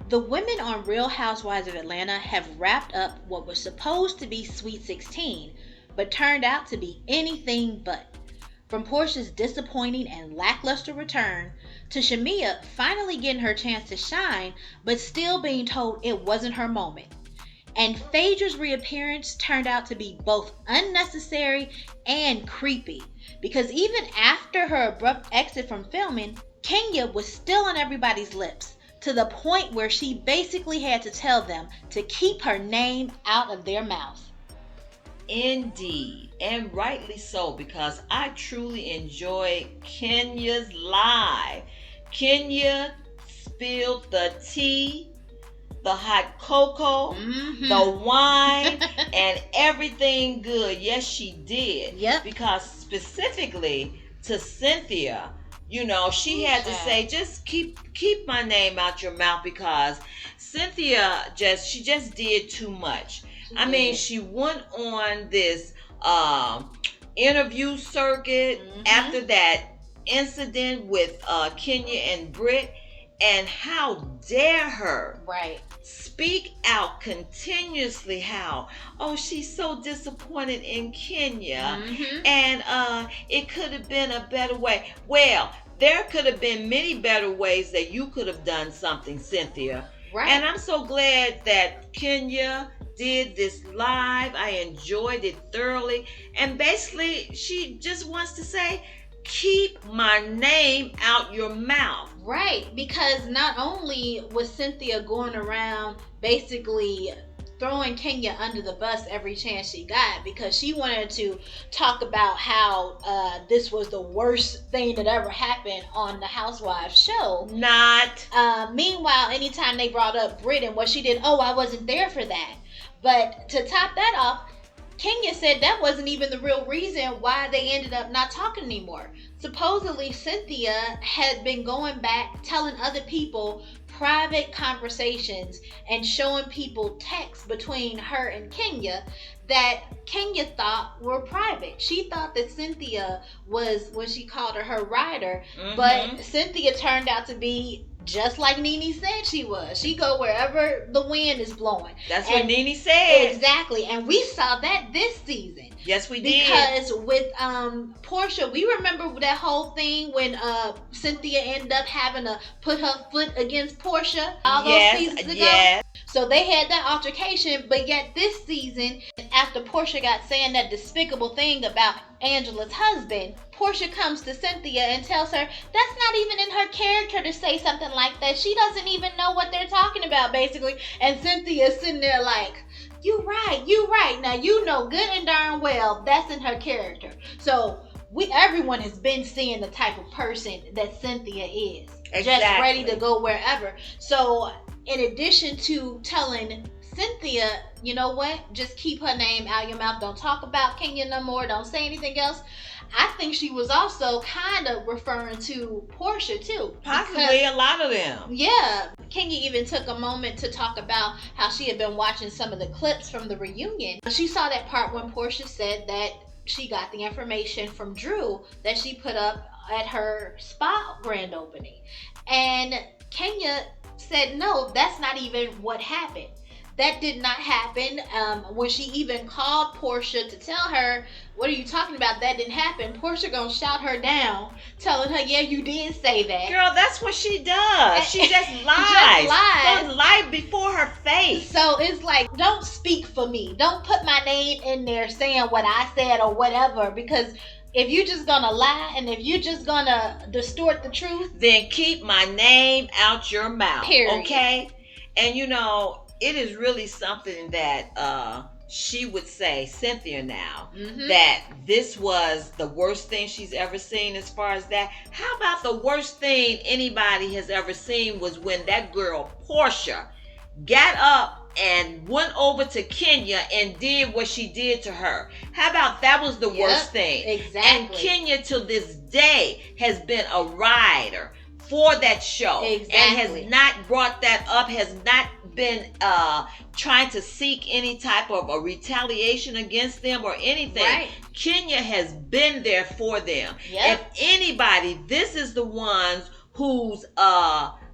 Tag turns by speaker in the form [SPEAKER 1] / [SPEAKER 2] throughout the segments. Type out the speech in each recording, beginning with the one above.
[SPEAKER 1] The women on Real Housewives of Atlanta have wrapped up what was supposed to be Sweet 16, but turned out to be anything but. From Porsha's disappointing and lackluster return, to Shamea finally getting her chance to shine, but still being told it wasn't her moment. And Phaedra's reappearance turned out to be both unnecessary and creepy, because even after her abrupt exit from filming, Kenya was still on everybody's lips, to the point where she basically had to tell them to keep her name out of their mouth.
[SPEAKER 2] Indeed, and rightly so, because I truly enjoyed Kenya's live. Kenya spilled the tea, the hot cocoa, the wine, and everything good. Yes, she did.
[SPEAKER 1] Yep.
[SPEAKER 2] Because specifically to Cynthia, you know, she had to say, just keep my name out your mouth, because Cynthia just did too much. I mean, she went on this interview circuit after that incident with Kenya and Britt, and how dare her speak out continuously how, oh, she's so disappointed in Kenya, and it could have been a better way. Well, there could have been many better ways that you could have done something, Cynthia.
[SPEAKER 1] Right.
[SPEAKER 2] And I'm so glad that Kenya did this live. I enjoyed it thoroughly. And basically, she just wants to say, keep my name out your mouth.
[SPEAKER 1] Right, because not only was Cynthia going around basically throwing Kenya under the bus every chance she got, because she wanted to talk about how this was the worst thing that ever happened on the Housewives show.
[SPEAKER 2] Not.
[SPEAKER 1] Meanwhile, anytime they brought up Britt and what she did, oh, I wasn't there for that. But to top that off, Kenya said that wasn't even the real reason why they ended up not talking anymore. Supposedly, Cynthia had been going back telling other people private conversations and showing people texts between her and Kenya that Kenya thought were private. She thought that Cynthia was, when she called her rider, but Cynthia turned out to be just like Nene said she was. She go wherever the wind is blowing.
[SPEAKER 2] That's what Nene said.
[SPEAKER 1] Exactly. And we saw that this season.
[SPEAKER 2] Yes, we did.
[SPEAKER 1] Because with Porsha, we remember that whole thing when Cynthia ended up having to put her foot against Porsha all those seasons ago. Yes. So they had that altercation, but yet this season, after Porsha got saying that despicable thing about Angela's husband, Porsha comes to Cynthia and tells her that's not even in her character to say something like that. She doesn't even know what they're talking about, basically. And Cynthia's sitting there like, you right. Now you know good and darn well that's in her character. So everyone has been seeing the type of person that Cynthia is. Exactly. Just ready to go wherever. So in addition to telling Cynthia, you know what, just keep her name out your mouth, don't talk about Kenya no more, don't say anything else, I think she was also kind of referring to Porsha too.
[SPEAKER 2] Possibly a lot of them.
[SPEAKER 1] Yeah. Kenya even took a moment to talk about how she had been watching some of the clips from the reunion. She saw that part when Porsha said that she got the information from Drew that she put up at her spa grand opening. And Kenya said, no, that's not even what happened. That did not happen. When she even called Porsha to tell her, what are you talking about? That didn't happen. Porsha gonna shout her down, telling her, yeah, you did say that.
[SPEAKER 2] Girl, that's what she does. She just lies. Don't lie before her face.
[SPEAKER 1] So it's like, don't speak for me. Don't put my name in there saying what I said or whatever, because if you're just gonna lie and if you're just gonna distort the truth,
[SPEAKER 2] then keep my name out your mouth.
[SPEAKER 1] Period.
[SPEAKER 2] Okay? And you know, it is really something that she would say, Cynthia now, that this was the worst thing she's ever seen as far as that. How about the worst thing anybody has ever seen was when that girl, Porsha, got up and went over to Kenya and did what she did to her. How about that was the worst thing?
[SPEAKER 1] Exactly.
[SPEAKER 2] And Kenya to this day has been a rider for that show.
[SPEAKER 1] Exactly.
[SPEAKER 2] And has not brought that up, has not been trying to seek any type of a retaliation against them or anything.
[SPEAKER 1] Right.
[SPEAKER 2] Kenya has been there for them.
[SPEAKER 1] Yep.
[SPEAKER 2] If anybody, this is the ones whose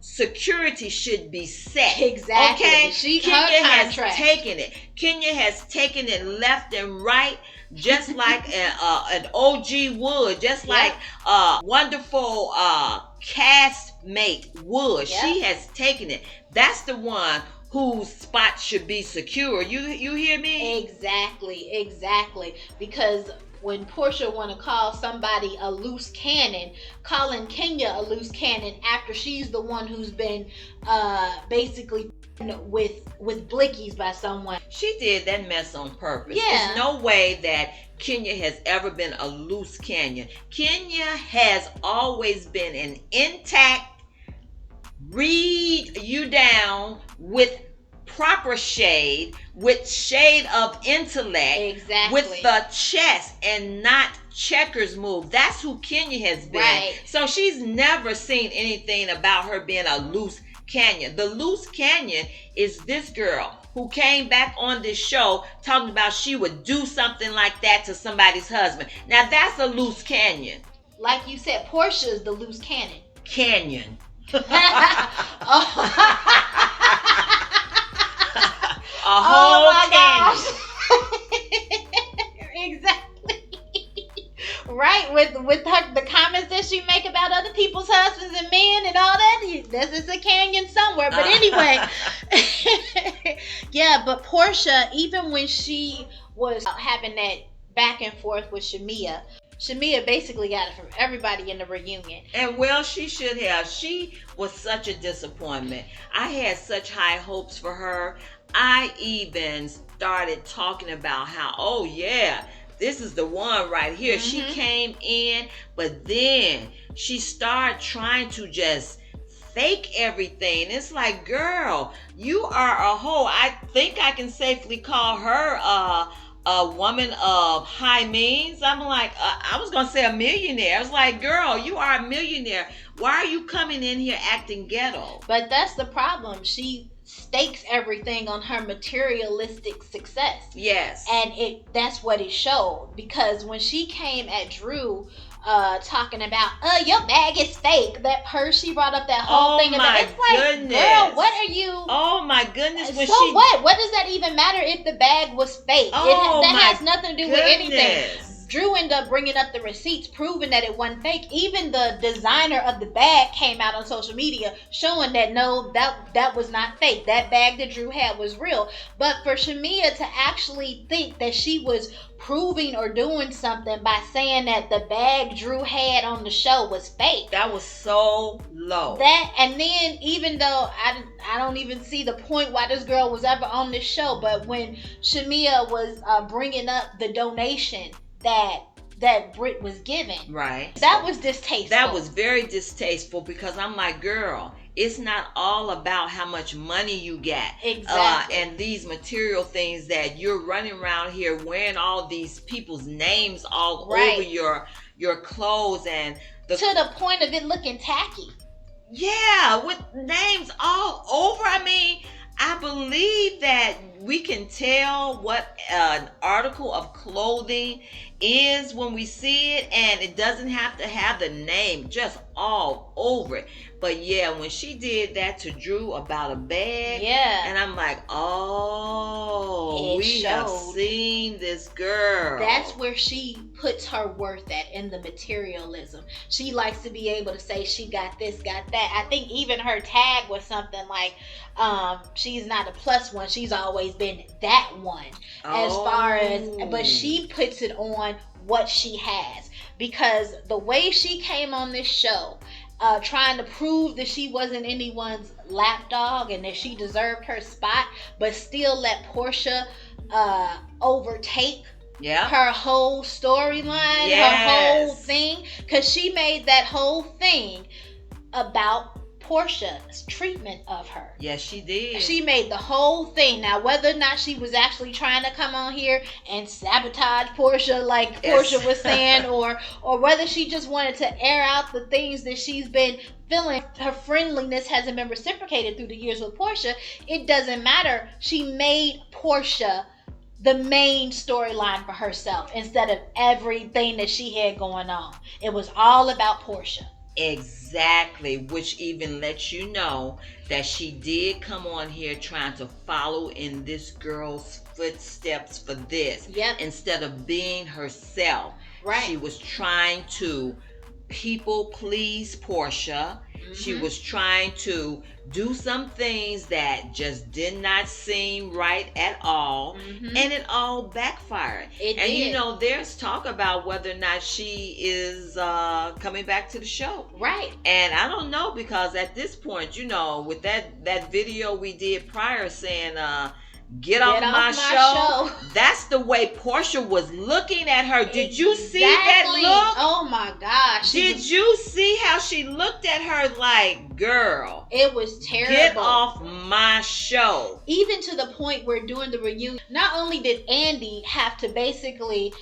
[SPEAKER 2] security should be set.
[SPEAKER 1] Exactly.
[SPEAKER 2] Okay? Kenya has taken it. Kenya has taken it left and right, just like an OG would, just like a wonderful castmate would. She has taken it. That's the one whose spot should be secure. You hear me?
[SPEAKER 1] Exactly. Because when Porsha want to call somebody a loose cannon, calling Kenya a loose cannon after she's the one who's been basically with blickies by someone.
[SPEAKER 2] She did that mess on purpose. There's no way that Kenya has ever been a loose cannon. Kenya has always been an intact, read you down with proper shade, with shade of intellect, with the chess and not checkers move. That's who Kenya has been. Right. So she's never seen anything about her being a loose canyon. The loose canyon is this girl who came back on this show talking about she would do something like that to somebody's husband. Now that's a loose canyon.
[SPEAKER 1] Like you said, Porsha is the loose cannon.
[SPEAKER 2] Canyon. A whole canyon.
[SPEAKER 1] Exactly. Right, with her, the comments that she make about other people's husbands and men and all that. This is a canyon somewhere. But anyway, but Porsha, even when she was having that back and forth with Shamea basically got it from everybody in the reunion.
[SPEAKER 2] And well, she should have. She was such a disappointment. I had such high hopes for her. I even started talking about how, oh yeah, this is the one right here. Mm-hmm. She came in, but then she started trying to just fake everything. It's like, girl, you are a hoe. I think I can safely call her a woman of high means. I'm like, I was going to say a millionaire. I was like, girl, you are a millionaire. Why are you coming in here acting ghetto?
[SPEAKER 1] But that's the problem. She stakes everything on her materialistic success.
[SPEAKER 2] Yes.
[SPEAKER 1] And that's what it showed. Because when she came at Drew talking about, your bag is fake. That purse, she brought up that whole thing about, it's like, goodness. Girl, what are you?
[SPEAKER 2] Oh my goodness.
[SPEAKER 1] What does that even matter if the bag was fake? That has nothing to do with anything. Drew ended up bringing up the receipts proving that it wasn't fake. Even the designer of the bag came out on social media showing that no, that was not fake. That bag that Drew had was real. But for Shamea to actually think that she was proving or doing something by saying that the bag Drew had on the show was fake,
[SPEAKER 2] that was so low.
[SPEAKER 1] And then even though I don't even see the point why this girl was ever on this show, but when Shamea was bringing up the donation that Britt was given.
[SPEAKER 2] Right.
[SPEAKER 1] That was distasteful.
[SPEAKER 2] That was very distasteful because I'm like, girl, it's not all about how much money you get.
[SPEAKER 1] Exactly.
[SPEAKER 2] And these material things that you're running around here wearing all these people's names all over your clothes and
[SPEAKER 1] to the point of it looking tacky.
[SPEAKER 2] Yeah, with names all over. I mean, I believe that we can tell what an article of clothing is when we see it, and it doesn't have to have the name just all over it. But yeah, when she did that to Drew about a bag, and I'm like, we have seen this girl.
[SPEAKER 1] That's where she puts her worth at, in the materialism. She likes to be able to say she got this, got that. I think even her tag was something like, she's not a plus one, she's always been that one. As far as, but she puts it on what she has, because the way she came on this show, trying to prove that she wasn't anyone's lapdog and that she deserved her spot, but still let Porsha overtake her whole storyline, her whole thing, because she made that whole thing about Porsha's treatment of her.
[SPEAKER 2] Yes, she did.
[SPEAKER 1] She made the whole thing. Now, whether or not she was actually trying to come on here and sabotage Porsha like Porsha was saying, or whether she just wanted to air out the things that she's been feeling, her friendliness hasn't been reciprocated through the years with Porsha, it doesn't matter. She made Porsha the main storyline for herself instead of everything that she had going on. It was all about Porsha.
[SPEAKER 2] Exactly, which even lets you know that she did come on here trying to follow in this girl's footsteps for this.
[SPEAKER 1] Yep.
[SPEAKER 2] Instead of being herself.
[SPEAKER 1] Right.
[SPEAKER 2] She was trying to people please Porsha. She was trying to do some things that just did not seem right at all, and it all backfired.
[SPEAKER 1] It did.
[SPEAKER 2] You know, there's talk about whether or not she is coming back to the show.
[SPEAKER 1] Right.
[SPEAKER 2] And I don't know, because at this point, you know, with that video we did prior saying Get off my show. That's the way Porsha was looking at her. Did you see that look?
[SPEAKER 1] Oh my gosh.
[SPEAKER 2] Did you see how she looked at her like, girl?
[SPEAKER 1] It was terrible.
[SPEAKER 2] Get off my show.
[SPEAKER 1] Even to the point where during the reunion, not only did Andy have to basically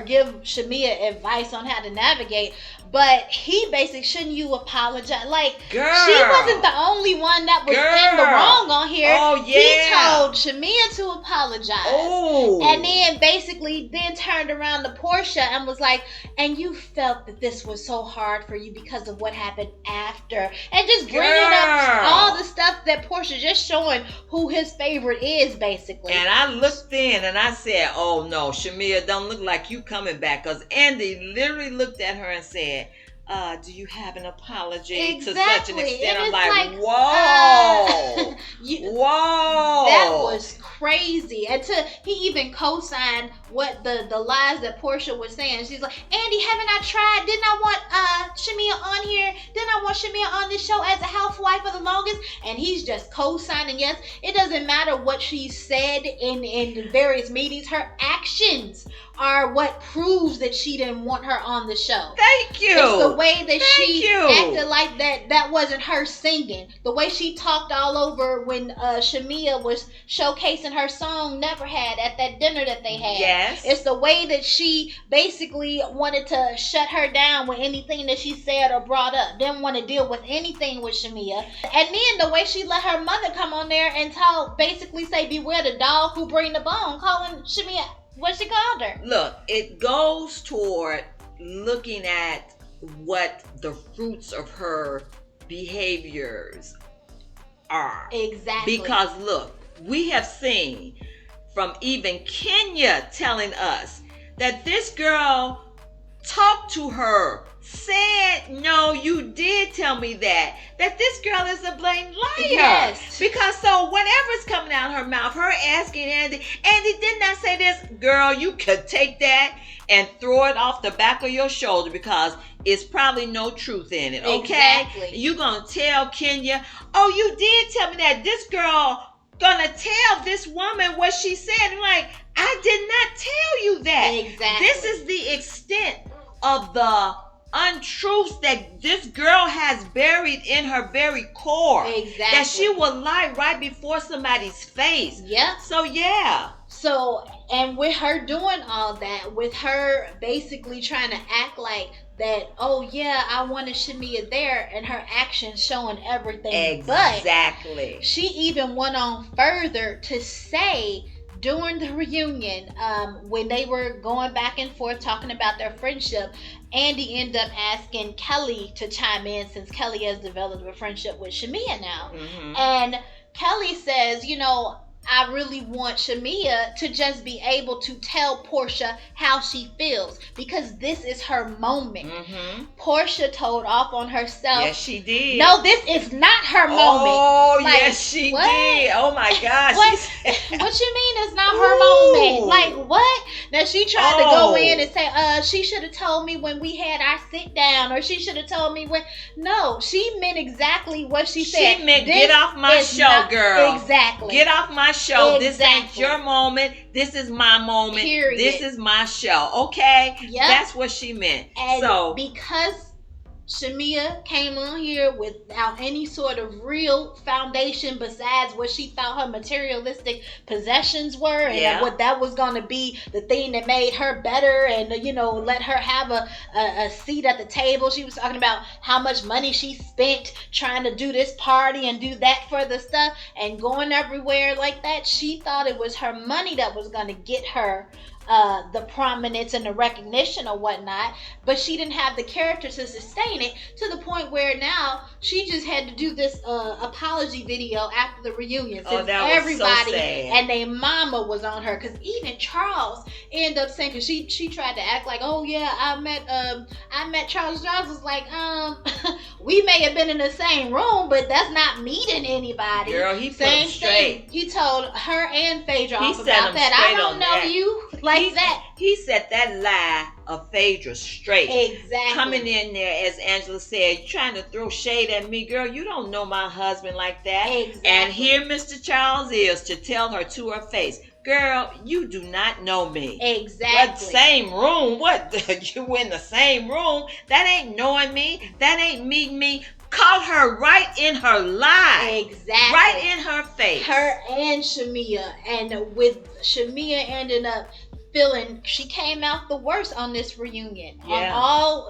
[SPEAKER 1] give Shamea advice on how to navigate, but he basically, shouldn't you apologize? Like,
[SPEAKER 2] girl,
[SPEAKER 1] she wasn't the only one that was in the wrong on here.
[SPEAKER 2] Oh, yeah.
[SPEAKER 1] He told Shamea to apologize.
[SPEAKER 2] Oh.
[SPEAKER 1] And then basically turned around to Porsha and was like, and you felt that this was so hard for you because of what happened after. And just bringing up all the stuff that Porsha, just showing who his favorite is, basically.
[SPEAKER 2] And I looked in and I said, oh no, Shamea, don't look like you coming back. Because Andy literally looked at her and said, do you have an apology to such an extent? I'm like, whoa. Whoa.
[SPEAKER 1] That was crazy. And he even co-signed what the lies that Porsha was saying. She's like, Andy, haven't I tried? Didn't I want Shamea on here? Didn't I want Shamea on this show as a housewife for the longest? And he's just co-signing. Yes, it doesn't matter what she said in various meetings. Her actions are what proves that she didn't want her on the show.
[SPEAKER 2] Thank you.
[SPEAKER 1] It's the way that she acted like that wasn't her singing. The way she talked all over when Shamea was showcasing her song Never Had at that dinner that they had.
[SPEAKER 2] Yes.
[SPEAKER 1] It's the way that she basically wanted to shut her down with anything that she said or brought up. Didn't want to deal with anything with Shamea. And then the way she let her mother come on there and basically say, beware the dog who bring the bone, calling Shamea what she called her.
[SPEAKER 2] Look, it goes toward looking at what the fruits of her behaviors are.
[SPEAKER 1] Exactly.
[SPEAKER 2] Because look, we have seen from even Kenya telling us that this girl talked to her, said, no, you did tell me that this girl is a blatant liar.
[SPEAKER 1] Yes.
[SPEAKER 2] Because so whatever's coming out of her mouth, her asking Andy did not say this, girl, you could take that and throw it off the back of your shoulder because it's probably no truth in it, okay?
[SPEAKER 1] Exactly.
[SPEAKER 2] You're going to tell Kenya, oh, you did tell me that this girl gonna tell this woman what she said. I'm like, I did not tell you that.
[SPEAKER 1] Exactly.
[SPEAKER 2] This is the extent of the untruths that this girl has buried in her very core.
[SPEAKER 1] Exactly.
[SPEAKER 2] That she will lie right before somebody's face.
[SPEAKER 1] Yep.
[SPEAKER 2] So yeah.
[SPEAKER 1] So, and with her doing all that, with her basically trying to act like that, oh yeah, I wanted Shamea there, and her actions showing everything.
[SPEAKER 2] Exactly.
[SPEAKER 1] But she even went on further to say during the reunion, when they were going back and forth talking about their friendship, Andy ended up asking Kelly to chime in since Kelly has developed a friendship with Shamea now. And Kelly says, you know, I really want Shamea to just be able to tell Porsha how she feels because this is her moment. Porsha told off on herself.
[SPEAKER 2] Yes, she did.
[SPEAKER 1] No, this is not her moment.
[SPEAKER 2] Oh,
[SPEAKER 1] like,
[SPEAKER 2] yes, she did. Oh my gosh.
[SPEAKER 1] What you mean it's not her moment? Like what? Now she tried to go in and say, she should have told me when we had our sit down, or she should have told me when. No, she meant exactly what she said.
[SPEAKER 2] She meant get off my show, girl.
[SPEAKER 1] Exactly.
[SPEAKER 2] Get off my show.
[SPEAKER 1] Exactly.
[SPEAKER 2] This ain't your moment. This is my moment.
[SPEAKER 1] Period.
[SPEAKER 2] This is my show. Okay?
[SPEAKER 1] Yep.
[SPEAKER 2] That's what she meant.
[SPEAKER 1] And
[SPEAKER 2] so
[SPEAKER 1] because Shamea came on here without any sort of real foundation besides what she thought her materialistic possessions were, and what that was going to be the thing that made her better and, you know, let her have a seat at the table. She was talking about how much money she spent trying to do this party and do that for the stuff and going everywhere like that. She thought it was her money that was going to get her the prominence and the recognition or whatnot, but she didn't have the character to sustain it, to the point where now she just had to do this apology video after the reunion, since everybody and their mama was on her. Because even Charles ended up saying, because she tried to act like, oh yeah, I met Charles. Charles was like, we may have been in the same room, but that's not meeting anybody.
[SPEAKER 2] Girl, he put them straight.
[SPEAKER 1] He told her and Phaedra off about that. I don't know you like that.
[SPEAKER 2] He set that lie of Phaedra straight.
[SPEAKER 1] Exactly.
[SPEAKER 2] Coming in there, as Angela said, trying to throw shade at me. Girl, you don't know my husband like that.
[SPEAKER 1] Exactly.
[SPEAKER 2] And here Mr. Charles is to tell her to her face, girl, you do not know me.
[SPEAKER 1] Exactly.
[SPEAKER 2] What same room? What? You in the same room? That ain't knowing me. That ain't meeting me. Caught her right in her lie.
[SPEAKER 1] Exactly.
[SPEAKER 2] Right in her face.
[SPEAKER 1] Her and Shamea. And with Shamea ending up feeling she came out the worst on this reunion. Yeah.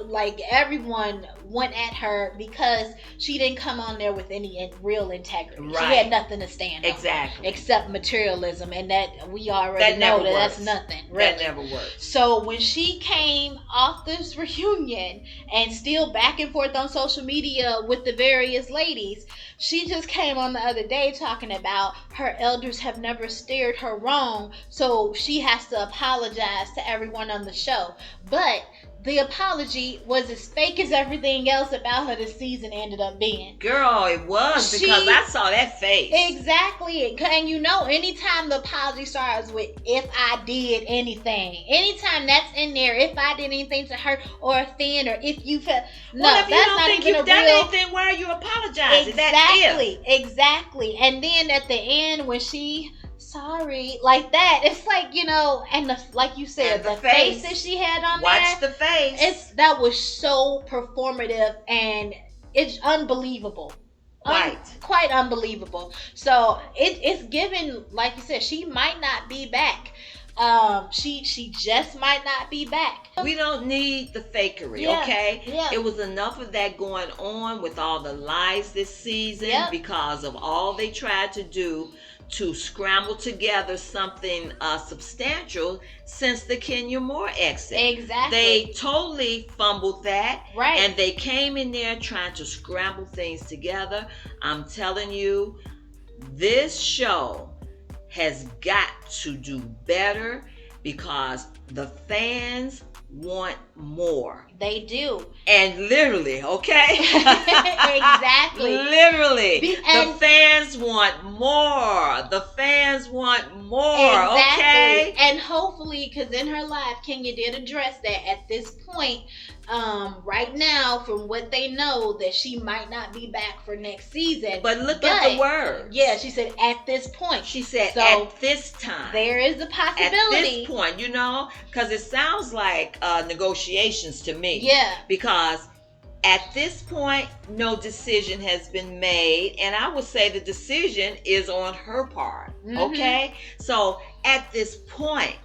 [SPEAKER 1] Everyone went at her because she didn't come on there with any real integrity. Right. She had nothing to stand on.
[SPEAKER 2] Exactly.
[SPEAKER 1] Except materialism, and that we already know that's nothing. Really.
[SPEAKER 2] That never works.
[SPEAKER 1] So when she came off this reunion and still back and forth on social media with the various ladies, she just came on the other day talking about her elders have never steered her wrong, so she has to apologize to everyone on the show. But the apology was as fake as everything else about her this season ended up being.
[SPEAKER 2] Girl, it was, because I saw that face.
[SPEAKER 1] Exactly. And anytime the apology starts with if I did anything, anytime that's in there, if I did anything to hurt or offend, or if you felt,
[SPEAKER 2] if you don't think you've done anything, why are you apologizing?
[SPEAKER 1] Exactly. And then at the end when she sorry, like that, it's like, and like you said, the face that she had on there.
[SPEAKER 2] Watch the face.
[SPEAKER 1] That was so performative, and it's unbelievable. Quite unbelievable. So it's given, like you said, she might not be back. She just might not be back.
[SPEAKER 2] We don't need the fakery, okay? Yeah. It was enough of that going on with all the lies this season because of all they tried to do to scramble together something substantial since the Kenya Moore exit.
[SPEAKER 1] Exactly.
[SPEAKER 2] They totally fumbled that.
[SPEAKER 1] Right.
[SPEAKER 2] And they came in there trying to scramble things together. I'm telling you, this show has got to do better because the fans want more.
[SPEAKER 1] They do.
[SPEAKER 2] And literally, okay?
[SPEAKER 1] Exactly.
[SPEAKER 2] Literally. The fans want more. The fans want more. Exactly. Okay?
[SPEAKER 1] And hopefully, because in her life, Kenya did address that at this point, right now, from what they know, that she might not be back for next season.
[SPEAKER 2] But look at the words.
[SPEAKER 1] Yeah, she said at this point.
[SPEAKER 2] She said at this time.
[SPEAKER 1] There is a possibility.
[SPEAKER 2] At this point, because it sounds like negotiations to me.
[SPEAKER 1] Yeah.
[SPEAKER 2] Because at this point, no decision has been made. And I would say the decision is on her part. Mm-hmm. Okay? So at this point,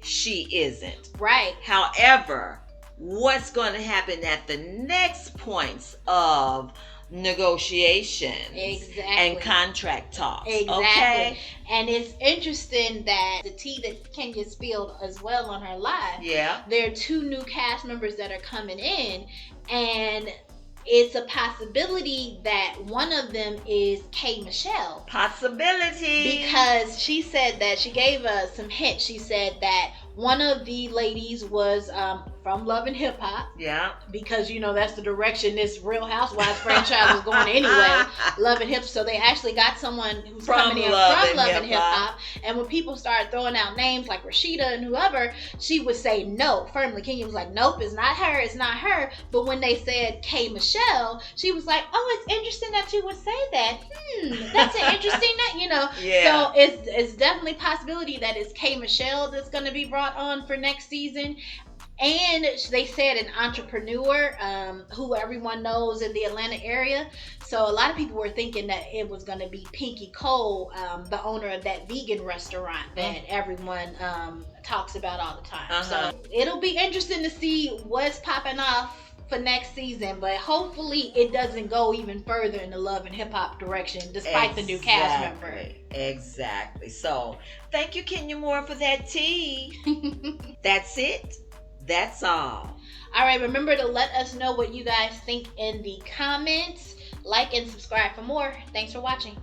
[SPEAKER 2] she isn't.
[SPEAKER 1] Right.
[SPEAKER 2] However, what's going to happen at the next points of negotiations and contract talks.
[SPEAKER 1] Exactly.
[SPEAKER 2] Okay?
[SPEAKER 1] And it's interesting that the tea that Kenya spilled as well on her live.
[SPEAKER 2] Yeah.
[SPEAKER 1] There are 2 new cast members that are coming in, and it's a possibility that one of them is K. Michelle.
[SPEAKER 2] Possibility.
[SPEAKER 1] Because she said that, she gave us some hints. She said that one of the ladies was from Love and Hip Hop.
[SPEAKER 2] Yeah.
[SPEAKER 1] Because, that's the direction this Real Housewives franchise was going anyway. Love and Hip. So they actually got someone who's coming in from Love and Hip Hop. And when people started throwing out names like Rashida and whoever, she would say no firmly. Kenya was like, nope, it's not her. It's not her. But when they said K. Michelle, she was like, oh, it's interesting that you would say that. That's an interesting
[SPEAKER 2] Yeah.
[SPEAKER 1] So it's definitely a possibility that it's K. Michelle that's going to be brought on for next season. And they said an entrepreneur who everyone knows in the Atlanta area. So a lot of people were thinking that it was going to be Pinky Cole, the owner of that vegan restaurant that everyone talks about all the time. So it'll be interesting to see what's popping off for next season, but hopefully it doesn't go even further in the love and hip hop direction, despite the new cast member.
[SPEAKER 2] Exactly. So, thank you, Kenya Moore, for that tea. That's it. That's all.
[SPEAKER 1] All right. Remember to let us know what you guys think in the comments. Like and subscribe for more. Thanks for watching.